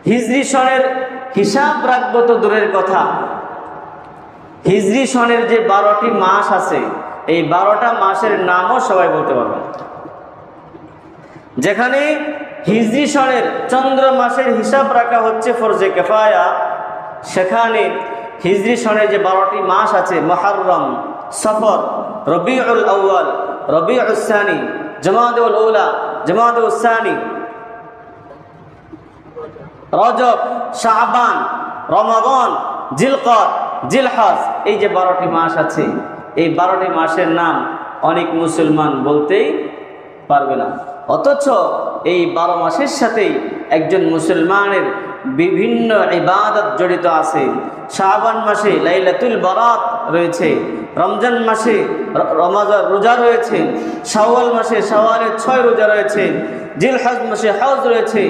হিজরি সনের হিসাব রাখবো তো দূরের কথা, হিজরি সনের যে 12টি মাস আছে এই 12টা মাসের নামও সবাই বলতে পারবেন। যেখানে হিজরি সনের চন্দ্র মাসের হিসাব রাখা হচ্ছে ফরজে কিফায়া, সেখানে হিজরি সনের যে 12টি মাস আছে মুহররম, সফর, রবিউল আউয়াল, রবিউল সানি, জমাদুল উলা, জমাদুল সানি, রজব, শাবান, রমাদান, জিলকদ, জিলহজ, এই যে 12টি মাস আছে এই 12টি মাসের নাম অনেক মুসলমান বলতেই পারবে না। অথচ এই 12 মাসের সাথেই একজন মুসলমানের বিভিন্ন ইবাদত জড়িত আছে। শাবান মাসে লাইলাতুল বারাত রয়েছে, রমজান মাসে রমজান রোজা রয়েছে, শাওয়াল মাসে শাওয়ালের 6 রোজা রয়েছে, জিলহজ মাসে হজ রয়েছে।